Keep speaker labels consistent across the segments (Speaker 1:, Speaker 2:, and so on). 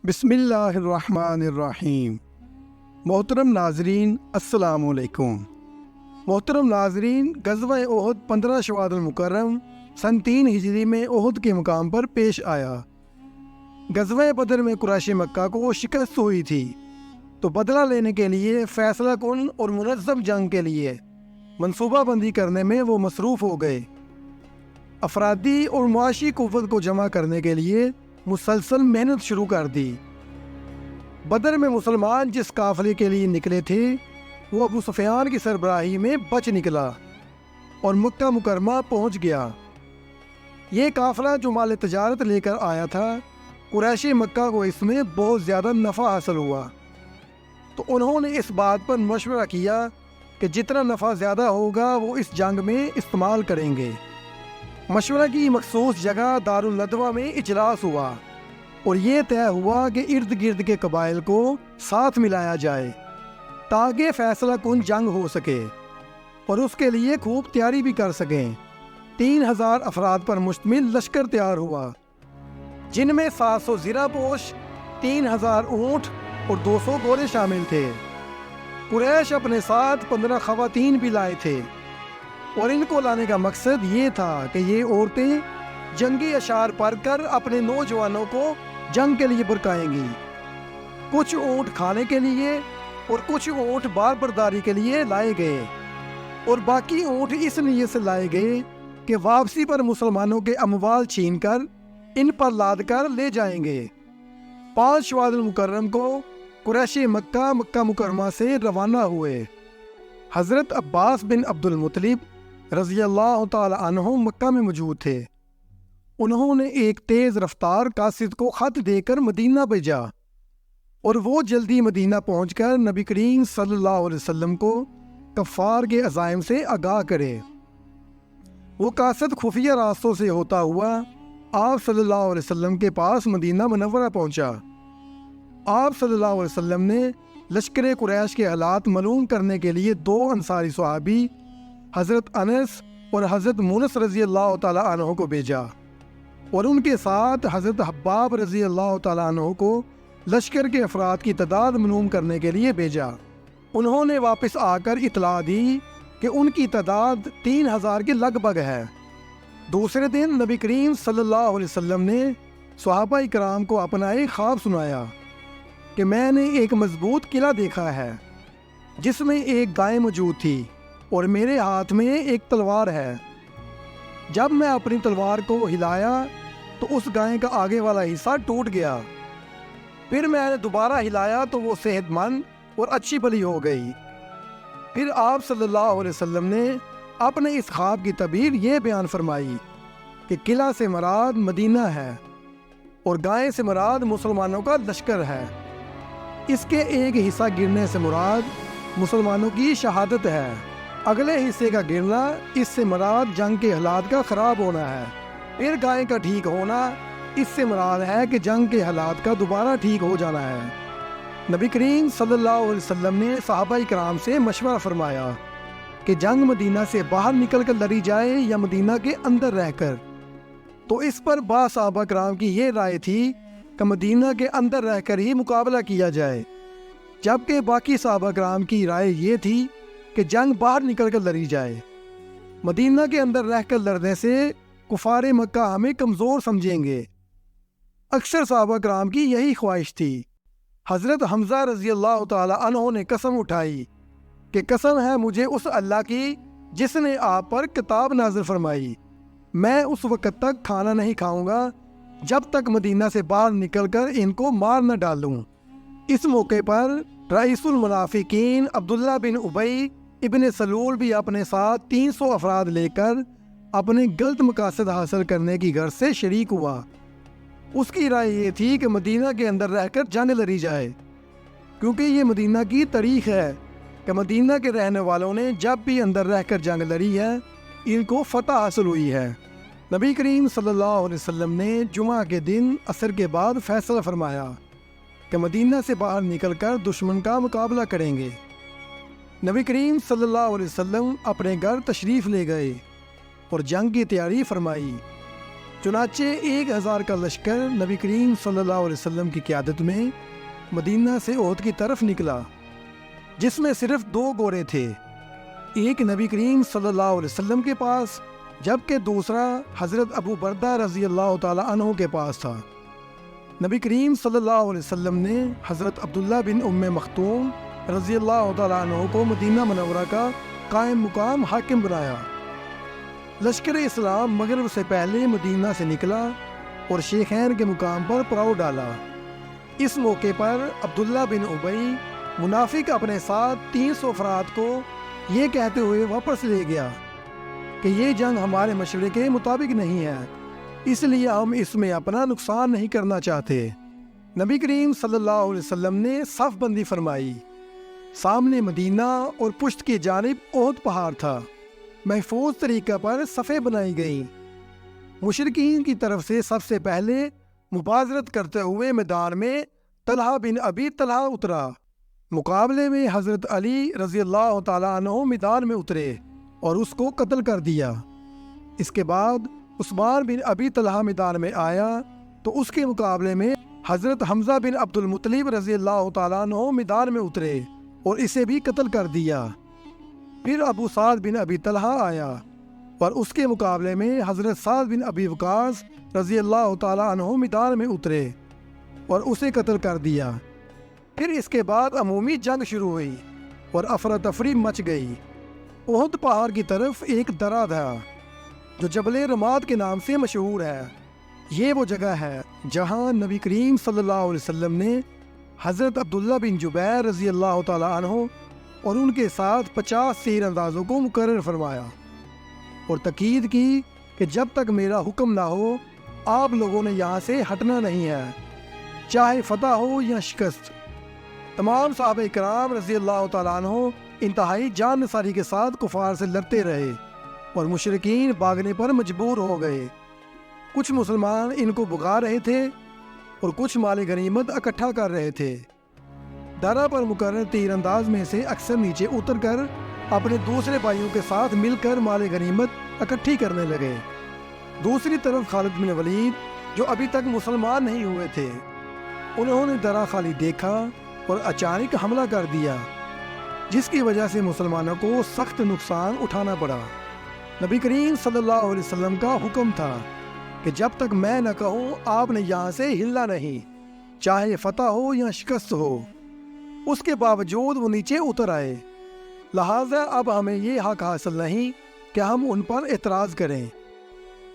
Speaker 1: بسم اللہ الرحمن الرحیم۔ محترم ناظرین السلام علیکم۔ محترم ناظرین، غزوہ احد 15 شوال المکرم سن 3 ہجری میں احد کے مقام پر پیش آیا۔ غزوہ بدر میں قریش مکہ کو شکست ہوئی تھی، تو بدلہ لینے کے لیے فیصلہ کن اور منظم جنگ کے لیے منصوبہ بندی کرنے میں وہ مصروف ہو گئے۔ افرادی اور معاشی قوت کو جمع کرنے کے لیے مسلسل محنت شروع کر دی۔ بدر میں مسلمان جس قافلے کے لیے نکلے تھے وہ ابو سفیان کی سربراہی میں بچ نکلا اور مکہ مکرمہ پہنچ گیا۔ یہ قافلہ جو مال تجارت لے کر آیا تھا، قریش مکہ کو اس میں بہت زیادہ نفع حاصل ہوا، تو انہوں نے اس بات پر مشورہ کیا کہ جتنا نفع زیادہ ہوگا وہ اس جنگ میں استعمال کریں گے۔ مشورہ کی مخصوص جگہ دارالندوہ میں اجلاس ہوا اور یہ طے ہوا کہ ارد گرد کے قبائل کو ساتھ ملایا جائے تاکہ فیصلہ کن جنگ ہو سکے اور اس کے لیے خوب تیاری بھی کر سکیں۔ 3000 افراد پر مشتمل لشکر تیار ہوا، جن میں 700 زرہ پوش، 3000 اونٹ اور 200 گھوڑے شامل تھے۔ قریش اپنے ساتھ 15 خواتین بھی لائے تھے، اور ان کو لانے کا مقصد یہ تھا کہ یہ عورتیں جنگی اشعار پڑھ کر اپنے نوجوانوں کو جنگ کے لیے بھڑکائیں گی۔ کچھ اونٹ کھانے کے لیے اور کچھ اونٹ بار برداری کے لیے لائے گئے، اور باقی اونٹ اس نیت سے لائے گئے کہ واپسی پر مسلمانوں کے اموال چھین کر ان پر لاد کر لے جائیں گے۔ 5 شوال المکرم کو قریش مکہ مکرمہ سے روانہ ہوئے۔ حضرت عباس بن عبد المطلب رضی اللہ تعالی عنہ مکہ میں موجود تھے۔ انہوں نے ایک تیز رفتار قاصد کو خط دے کر مدینہ بھیجا، اور وہ جلدی مدینہ پہنچ کر نبی کریم صلی اللہ علیہ وسلم کو کفار کے عزائم سے آگاہ کرے۔ وہ قاصد خفیہ راستوں سے ہوتا ہوا آپ صلی اللہ علیہ وسلم کے پاس مدینہ منورہ پہنچا۔ آپ صلی اللہ علیہ وسلم نے لشکر قریش کے حالات معلوم کرنے کے لیے 2 انصاری صحابی حضرت انس اور حضرت مونس رضی اللہ تعالیٰ عنہ کو بھیجا، اور ان کے ساتھ حضرت حباب رضی اللہ تعالیٰ عنہ کو لشکر کے افراد کی تعداد معلوم کرنے کے لیے بھیجا۔ انہوں نے واپس آ کر اطلاع دی کہ ان کی تعداد 3000 کے لگ بھگ ہے۔ دوسرے دن نبی کریم صلی اللہ علیہ وسلم نے صحابہ کرام کو اپنا ایک خواب سنایا کہ میں نے ایک مضبوط قلعہ دیکھا ہے جس میں ایک گائے موجود تھی، اور میرے ہاتھ میں ایک تلوار ہے۔ جب میں اپنی تلوار کو ہلایا تو اس گائے کا آگے والا حصہ ٹوٹ گیا، پھر میں نے دوبارہ ہلایا تو وہ صحت مند اور اچھی بھلی ہو گئی۔ پھر آپ صلی اللہ علیہ وسلم نے اپنے اس خواب کی تعبیر یہ بیان فرمائی کہ قلعہ سے مراد مدینہ ہے اور گائے سے مراد مسلمانوں کا لشکر ہے۔ اس کے ایک حصہ گرنے سے مراد مسلمانوں کی شہادت ہے، اگلے حصے کا گرنا اس سے مراد جنگ کے حالات کا خراب ہونا ہے، پھر گائے کا ٹھیک ہونا اس سے مراد ہے کہ جنگ کے حالات کا دوبارہ ٹھیک ہو جانا ہے۔ نبی کریم صلی اللہ علیہ وسلم نے صحابہ کرام سے مشورہ فرمایا کہ جنگ مدینہ سے باہر نکل کر لڑی جائے یا مدینہ کے اندر رہ کر، تو اس پر بعض صحابہ کرام کی یہ رائے تھی کہ مدینہ کے اندر رہ کر ہی مقابلہ کیا جائے، جبکہ باقی صحابہ کرام کی رائے یہ تھی کہ جنگ باہر نکل کر لڑی جائے۔ مدینہ کے اندر رہ کر لڑنے سے کفار مکہ ہمیں کمزور سمجھیں گے۔ اکثر صحابہ کرام کی یہی خواہش تھی۔ حضرت حمزہ رضی اللہ تعالی عنہ نے قسم اٹھائی کہ قسم ہے مجھے اس اللہ کی جس نے آپ پر کتاب نازل فرمائی، میں اس وقت تک کھانا نہیں کھاؤں گا جب تک مدینہ سے باہر نکل کر ان کو مار نہ ڈالوں۔ اس موقع پر رئیس المنافقین عبداللہ بن ابی ابن سلول بھی اپنے ساتھ 300 افراد لے کر اپنے غلط مقاصد حاصل کرنے کی غرض سے شریک ہوا۔ اس کی رائے یہ تھی کہ مدینہ کے اندر رہ کر جنگ لڑی جائے، کیونکہ یہ مدینہ کی تاریخ ہے کہ مدینہ کے رہنے والوں نے جب بھی اندر رہ کر جنگ لڑی ہے ان کو فتح حاصل ہوئی ہے۔ نبی کریم صلی اللہ علیہ وسلم نے جمعہ کے دن عصر کے بعد فیصلہ فرمایا کہ مدینہ سے باہر نکل کر دشمن کا مقابلہ کریں گے۔ نبی کریم صلی اللہ علیہ وسلم اپنے گھر تشریف لے گئے اور جنگ کی تیاری فرمائی۔ چنانچہ 1000 کا لشکر نبی کریم صلی اللہ علیہ وسلم کی قیادت میں مدینہ سے احد کی طرف نکلا، جس میں صرف 2 گھوڑے تھے، ایک نبی کریم صلی اللہ علیہ وسلم کے پاس جبکہ دوسرا حضرت ابو بردہ رضی اللہ تعالی عنہ کے پاس تھا۔ نبی کریم صلی اللہ علیہ وسلم نے حضرت عبداللہ بن ام مختوم رضی اللہ تعالی عنہ کو مدینہ منورہ کا قائم مقام حاکم بنایا۔ لشکر اسلام مغرب سے پہلے مدینہ سے نکلا اور شیخین کے مقام پر پڑاؤ ڈالا۔ اس موقع پر عبداللہ بن ابی منافق اپنے ساتھ 300 افراد کو یہ کہتے ہوئے واپس لے گیا کہ یہ جنگ ہمارے مشورے کے مطابق نہیں ہے، اس لیے ہم اس میں اپنا نقصان نہیں کرنا چاہتے۔ نبی کریم صلی اللہ علیہ وسلم نے صف بندی فرمائی۔ سامنے مدینہ اور پشت کی جانب احد پہاڑ تھا۔ محفوظ طریقہ پر صفیں بنائی گئیں۔ مشرکین کی طرف سے سب سے پہلے مبازرت کرتے ہوئے میدان میں طلحہ بن ابی طلحہ اترا۔ مقابلے میں حضرت علی رضی اللہ تعالیٰ عنہ میدان میں اترے اور اس کو قتل کر دیا۔ اس کے بعد عثمان بن ابی طلحہ میدان میں آیا تو اس کے مقابلے میں حضرت حمزہ بن عبد المطلب رضی اللہ تعالیٰ عنہ میدان میں اترے اور اسے بھی قتل کر دیا۔ پھر ابو سعد بن ابی طلحہ آیا اور اس کے مقابلے میں حضرت سعد بن ابی وقاص رضی اللہ تعالیٰ عنہ میدان میں اترے اور اسے قتل کر دیا۔ پھر اس کے بعد عمومی جنگ شروع ہوئی اور افراتفری مچ گئی۔ احد پہاڑ کی طرف ایک درہ تھا جو جبل رماد کے نام سے مشہور ہے۔ یہ وہ جگہ ہے جہاں نبی کریم صلی اللہ علیہ وسلم نے حضرت عبداللہ بن جبیر رضی اللہ تعالیٰ عنہ اور ان کے ساتھ 50 تیر اندازوں کو مقرر فرمایا اور تاکید کی کہ جب تک میرا حکم نہ ہو آپ لوگوں نے یہاں سے ہٹنا نہیں ہے، چاہے فتح ہو یا شکست۔ تمام صحابہ کرام رضی اللہ تعالیٰ عنہ انتہائی جان نثاری کے ساتھ کفار سے لڑتے رہے اور مشرکین بھاگنے پر مجبور ہو گئے۔ کچھ مسلمان ان کو بھگا رہے تھے اور کچھ مال غنیمت اکٹھا کر رہے تھے۔ درہ پر مقرر تیر انداز میں سے اکثر نیچے اتر کر اپنے دوسرے بھائیوں کے ساتھ مل کر مال غنیمت اکٹھی کرنے لگے۔ دوسری طرف خالد بن ولید جو ابھی تک مسلمان نہیں ہوئے تھے، انہوں نے درہ خالی دیکھا اور اچانک حملہ کر دیا، جس کی وجہ سے مسلمانوں کو سخت نقصان اٹھانا پڑا۔ نبی کریم صلی اللہ علیہ وسلم کا حکم تھا کہ جب تک میں نہ کہوں آپ نے یہاں سے ہلنا نہیں، چاہے فتح ہو یا شکست ہو۔ اس کے باوجود وہ نیچے اتر آئے، لہٰذا اب ہمیں یہ حق حاصل نہیں کہ ہم ان پر اعتراض کریں،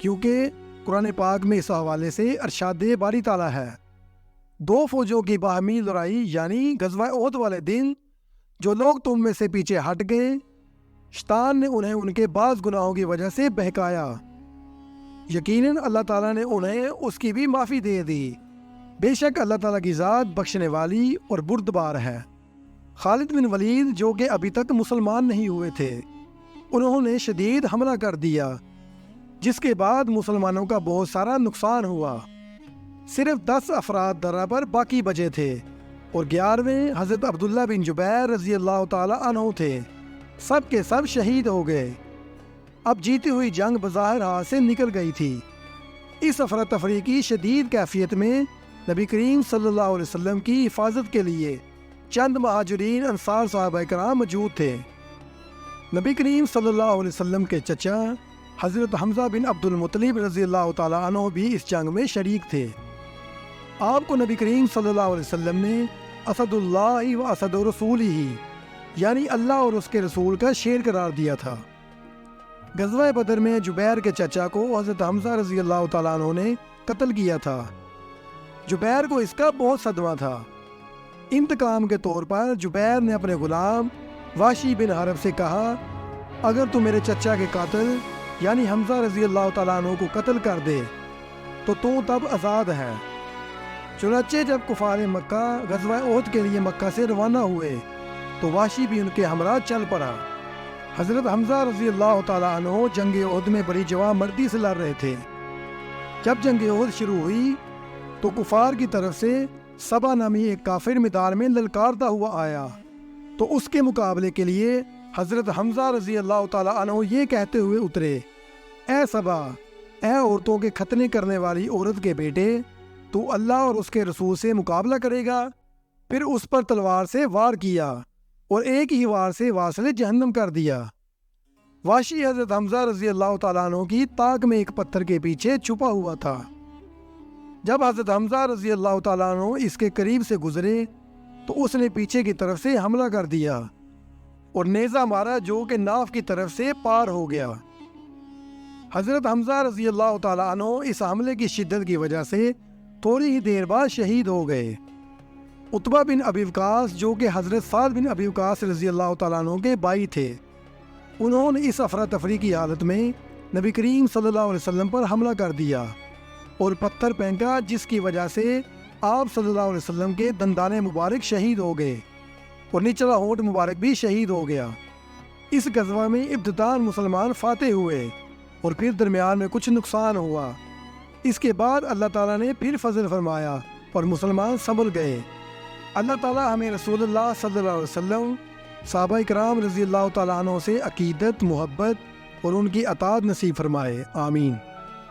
Speaker 1: کیونکہ قرآن پاک میں اس حوالے سے ارشاد باری تعالیٰ ہے۔ 2 فوجوں کی باہمی لڑائی یعنی غزوہ احد والے دن جو لوگ تم میں سے پیچھے ہٹ گئے، شیطان نے انہیں ان کے بعض گناہوں کی وجہ سے بہکایا، یقیناً اللہ تعالیٰ نے انہیں اس کی بھی معافی دے دی، بے شک اللہ تعالیٰ کی ذات بخشنے والی اور بردبار ہے۔ خالد بن ولید جو کہ ابھی تک مسلمان نہیں ہوئے تھے، انہوں نے شدید حملہ کر دیا، جس کے بعد مسلمانوں کا بہت سارا نقصان ہوا۔ صرف 10 افراد درہ پر باقی بچے تھے اور 11ویں حضرت عبداللہ بن جبیر رضی اللہ تعالی عنہ تھے۔ سب کے سب شہید ہو گئے۔ اب جیتی ہوئی جنگ بظاہر ہاتھ سے نکل گئی تھی۔ اس افراتفری کی شدید کیفیت میں نبی کریم صلی اللہ علیہ وسلم کی حفاظت کے لیے چند مہاجرین انصار صحابہ کرام موجود تھے۔ نبی کریم صلی اللہ علیہ وسلم کے چچا حضرت حمزہ بن عبد المطلب رضی اللہ تعالیٰ عنہ بھی اس جنگ میں شریک تھے۔ آپ کو نبی کریم صلی اللہ علیہ وسلم نے اسد اللہ و اسد رسول ہی یعنی اللہ اور اس کے رسول کا شیر قرار دیا تھا۔ غزوہ بدر میں جبیر کے چچا کو حضرت حمزہ رضی اللہ تعالیٰ عنہ نے قتل کیا تھا۔ جبیر کو اس کا بہت صدمہ تھا۔ انتقام کے طور پر جبیر نے اپنے غلام واشی بن حرب سے کہا، اگر تو میرے چچا کے قاتل یعنی حمزہ رضی اللہ تعالیٰ عنہ کو قتل کر دے تو تب آزاد ہے۔ چنانچہ جب کفار مکہ غزوہ احد کے لیے مکہ سے روانہ ہوئے تو واشی بھی ان کے ہمراہ چل پڑا۔ حضرت حمزہ رضی اللہ تعالیٰ عنہ جنگ احد میں بڑی جواں مردی سے لڑ رہے تھے۔ جب جنگ احد شروع ہوئی تو کفار کی طرف سے سبا نامی ایک کافر میدان میں للکارتا ہوا آیا تو اس کے مقابلے کے لیے حضرت حمزہ رضی اللہ تعالیٰ عنہ یہ کہتے ہوئے اترے، اے سبا اے عورتوں کے ختنے کرنے والی عورت کے بیٹے، تو اللہ اور اس کے رسول سے مقابلہ کرے گا؟ پھر اس پر تلوار سے وار کیا اور ایک ہی وار سے واصل جہنم کر دیا۔ وحشی حضرت حمزہ رضی اللہ تعالیٰ عنہ کی طاق میں ایک پتھر کے پیچھے چھپا ہوا تھا۔ جب حضرت حمزہ رضی اللہ تعالیٰ عنہ اس کے قریب سے گزرے تو اس نے پیچھے کی طرف سے حملہ کر دیا اور نیزہ مارا جو کہ ناف کی طرف سے پار ہو گیا۔ حضرت حمزہ رضی اللہ تعالیٰ عنہ اس حملے کی شدت کی وجہ سے تھوڑی ہی دیر بعد شہید ہو گئے۔ عتبہ بن ابی وقاص جو کہ حضرت سعد بن ابی وقاص رضی اللہ تعالیٰ عنہ کے بھائی تھے، انہوں نے اس افراتفری کی حالت میں نبی کریم صلی اللہ علیہ وسلم پر حملہ کر دیا اور پتھر پھینکا، جس کی وجہ سے آپ صلی اللہ علیہ وسلم کے دندان مبارک شہید ہو گئے اور نچلا ہونٹ مبارک بھی شہید ہو گیا۔ اس غزوہ میں ابتداءً مسلمان فاتح ہوئے اور پھر درمیان میں کچھ نقصان ہوا۔ اس کے بعد اللہ تعالیٰ نے پھر فضل فرمایا اور مسلمان سنبھل گئے۔ اللہ تعالیٰ ہمیں رسول اللہ صلی اللہ علیہ وسلم، صحابہ کرام رضی اللہ تعالیٰ عنہ سے عقیدت، محبت اور ان کی اطاعت نصیب فرمائے، آمین۔